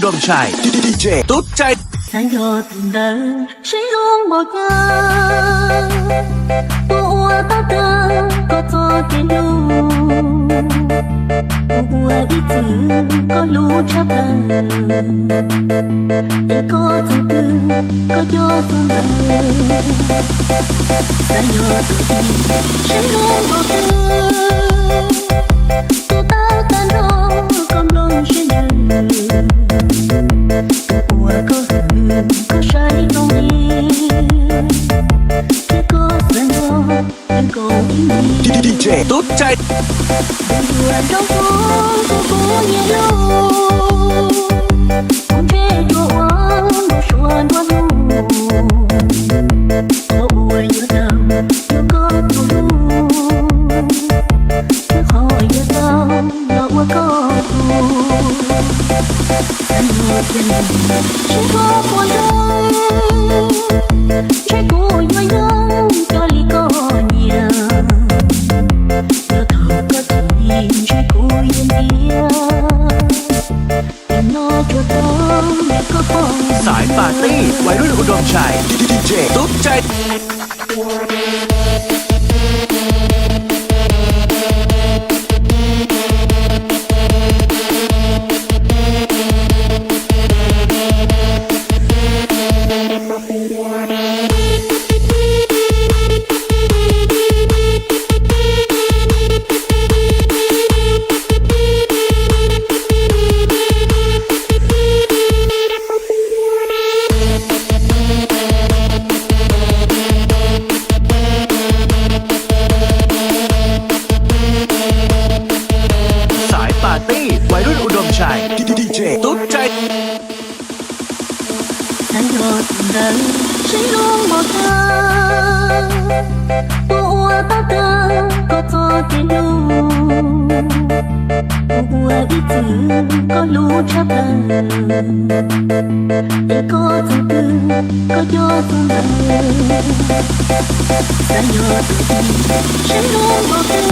ดมชัยดีเจตุ๊ดใจฉันก็ตื่นเดินฉันร้องบอกกันตัวตาตาก็ตัวแค่ดูหัวอีกทีก็รู้ชับกันแต่ก็จะตื่นก็ยอมตื่นฉันยอมตื่นฉันร้องบอกกันตัวตาตาร้องกำลังฉันยืนหัวก็ก็ใช้ตรงนี้แค่ก็สนุกเป็นก็ที่ดีเจตุ๊ดใจหัวเราก็ก็ยังรู้ผมเชื่อตัวว่าเราชวนว่ารู้ก็อวยอยู่ดำแล้วก็ตัวรู้แต่ขออย่าดำเราว่าก็ฉันรู้เป็นฉันก็ควรรู้ใช่กูยังยังก็ลีก็เนี่ยแล้วเธอก็จะยินใช่กูยังเดียวแต่นอกจากนั้นก็คงสายปาร์ตี้วัยรุ่นอุดมชัยดีเจตุ๊ดใจวัยรุ่นอุดมชัยดีเจตุ๊ดใจฉันก็ตื่นเดินฉันร้องบอกกันตัวตาตาก็ตัวแค่ดูหัวอีกทีก็รู้ชับกันแต่ก็จะตื่นก็ยอมตื่นฉันยอมตื่นฉันร้องบอกกัน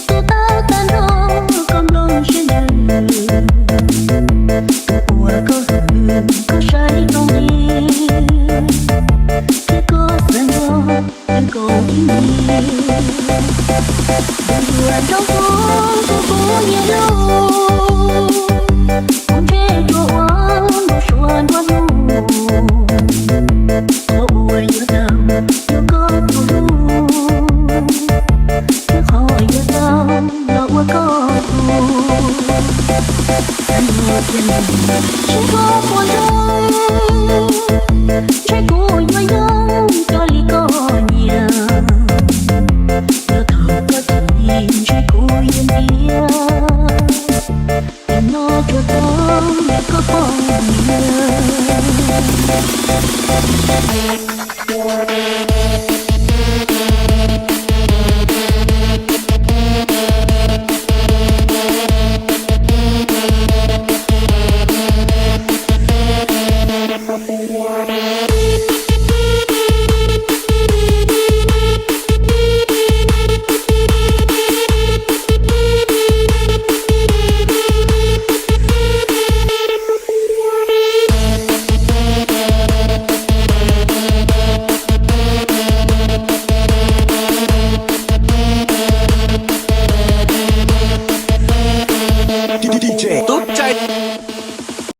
ตัวตาตาร้องกำลังฉันยืนหัวก็ก็ใช้ตรงนี้แค่ก็สนุกเป็นก็ที่มีหัวเราก็ยังรู้ผมเชื่อตัวว่าเราชวนว่ารู้ก็อวยอยู่ดำแล้วก็ตัวรู้แค่ขออย่าดำเราว่าก็ฉันรู้เป็นฉันก็ควรรู้ใช่กูยังยังก็ลีก็เนี่ยแล้วเธอก็จะยินใช่กูยังเดียวแต่นอกจากนั้นก็คงYeah.